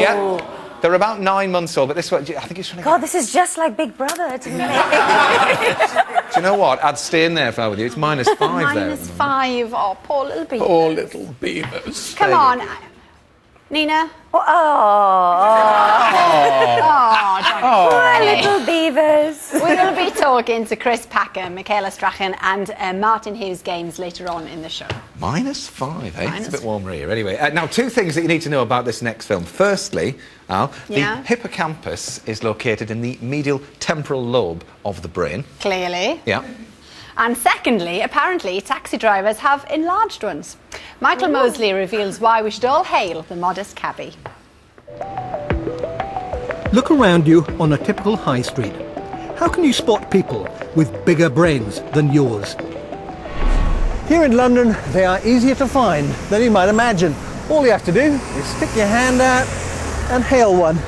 Yeah. They're about 9 months old, but this one, I think he's trying to... God, this is just like Big Brother to me. Do you know what? I'd stay in there if I were you. It's -5 there. -5. Oh, poor little beavers. Poor little beavers. Come on. Nina. Poor little beavers. We'll be talking to Chris Packer, Michaela Strachan and Martin Hughes Games later on in the show. -5, eh? It's a bit warmer here. Anyway, now 2 things that you need to know about this next film. Firstly, Al, the hippocampus is located in the medial temporal lobe of the brain. Clearly. Yeah. And secondly, apparently, taxi drivers have enlarged ones. Michael Mosley reveals why we should all hail the modest cabbie. Look around you on a typical high street. How can you spot people with bigger brains than yours? Here in London, they are easier to find than you might imagine. All you have to do is stick your hand out and hail one.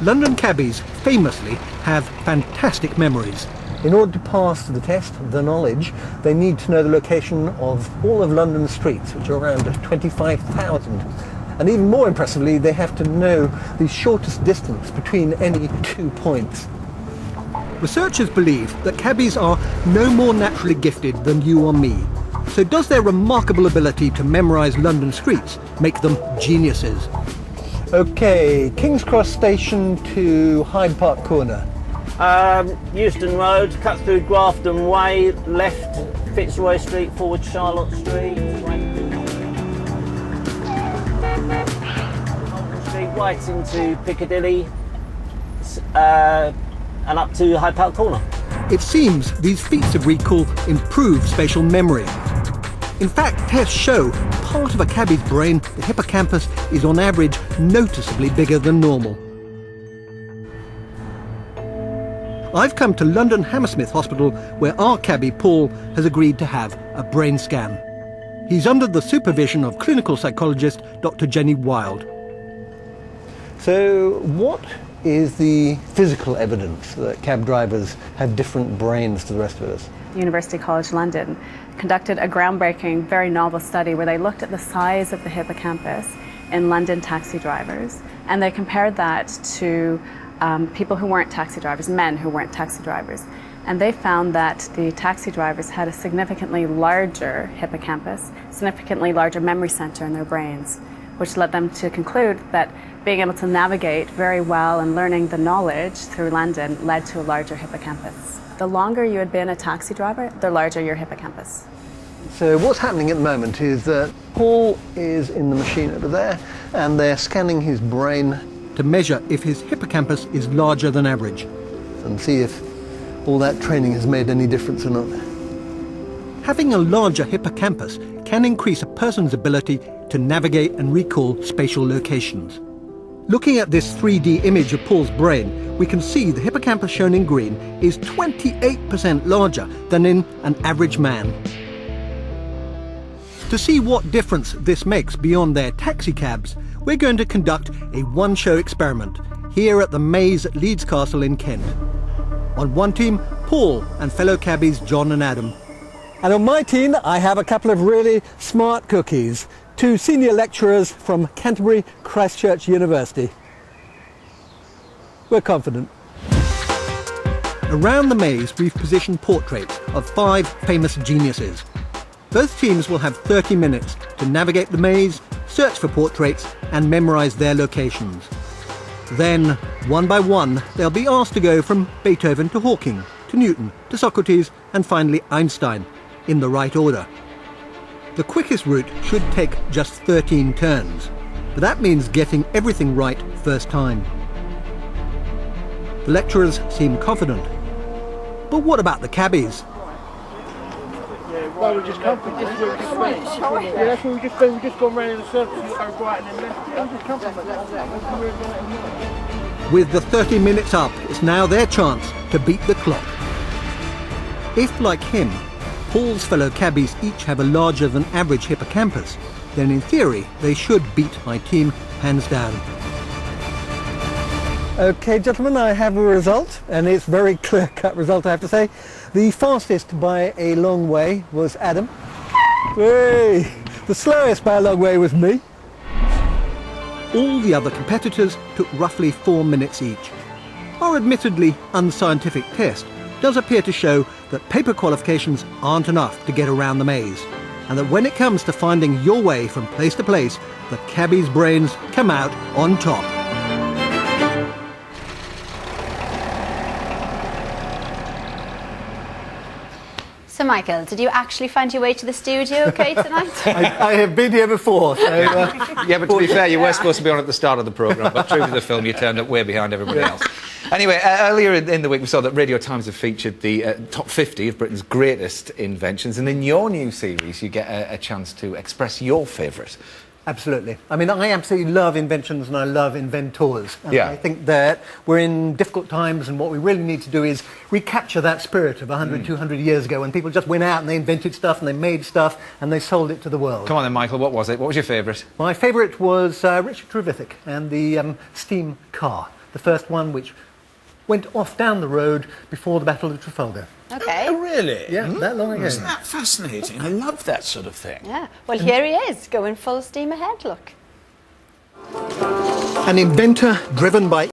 London cabbies famously have fantastic memories. In order to pass the test, the knowledge, they need to know the location of all of London's streets, which are around 25,000. And even more impressively, they have to know the shortest distance between any 2 points. Researchers believe that cabbies are no more naturally gifted than you or me. So does their remarkable ability to memorise London streets make them geniuses? Okay, King's Cross Station to Hyde Park Corner. Euston Road, cuts through Grafton Way, left Fitzroy Street, forward Charlotte Street, right into Piccadilly, and up to Hyde Park Corner. It seems these feats of recall improve spatial memory. In fact, tests show part of a cabbie's brain, the hippocampus, is on average noticeably bigger than normal. I've come to London Hammersmith Hospital, where our cabbie Paul has agreed to have a brain scan. He's under the supervision of clinical psychologist Dr. Jenny Wild. So what is the physical evidence that cab drivers have different brains to the rest of us? University College London conducted a groundbreaking, very novel study where they looked at the size of the hippocampus in London taxi drivers, and they compared that to people who weren't taxi drivers, men who weren't taxi drivers. And they found that the taxi drivers had a significantly larger hippocampus, significantly larger memory center in their brains, which led them to conclude that being able to navigate very well and learning the knowledge through London led to a larger hippocampus. The longer you had been a taxi driver, the larger your hippocampus. So what's happening at the moment is that Paul is in the machine over there, and they're scanning his brain to measure if his hippocampus is larger than average. And see if all that training has made any difference or not. Having a larger hippocampus can increase a person's ability to navigate and recall spatial locations. Looking at this 3D image of Paul's brain, we can see the hippocampus shown in green is 28% larger than in an average man. To see what difference this makes beyond their taxi cabs, we're going to conduct a one-show experiment here at the Maze at Leeds Castle in Kent. On one team, Paul and fellow cabbies John and Adam. And on my team, I have a couple of really smart cookies. 2 senior lecturers from Canterbury Christchurch University. We're confident. Around the maze, we've positioned portraits of 5 famous geniuses. Both teams will have 30 minutes to navigate the maze, search for portraits, and memorize their locations. Then, one by one, they'll be asked to go from Beethoven to Hawking, to Newton, to Socrates, and finally Einstein, in the right order. The quickest route should take just 13 turns, but that means getting everything right first time. The lecturers seem confident. But what about the cabbies? No, we just come from this. Yeah, that's what we just done. We just gone round in a circle, so right and then left. We just come from it. With the 30 minutes up, it's now their chance to beat the clock. If, like him, Paul's fellow cabbies each have a larger than average hippocampus, then in theory they should beat my team hands down. Okay, gentlemen, I have a result, and it's a very clear-cut result, I have to say. The fastest by a long way was Adam. Hey! The slowest by a long way was me. all the other competitors took roughly 4 minutes each. Our admittedly unscientific test does appear to show that paper qualifications aren't enough to get around the maze, and that when it comes to finding your way from place to place, the cabbie's brains come out on top. So, Michael, did you actually find your way to the studio okay tonight? I have been here before, so... Yeah, but to be fair, you were supposed to be on at the start of the programme, but true to the film, you turned up way behind everybody else. Anyway, earlier in the week, we saw that Radio Times have featured the top 50 of Britain's greatest inventions, and in your new series, you get a chance to express your favourite. Absolutely. I mean, I absolutely love inventions and I love inventors. And yeah. I think that we're in difficult times and what we really need to do is recapture that spirit of 100, 200 years ago when people just went out and they invented stuff and they made stuff and they sold it to the world. Come on then, Michael, what was it? What was your favourite? My favourite was Richard Trevithick and the steam car, the first one which went off down the road before the Battle of Trafalgar. Okay. Oh, really? Yeah, that long ago. Isn't that fascinating? I love that sort of thing. Yeah. Well, here he is, going full steam ahead, look. An inventor driven by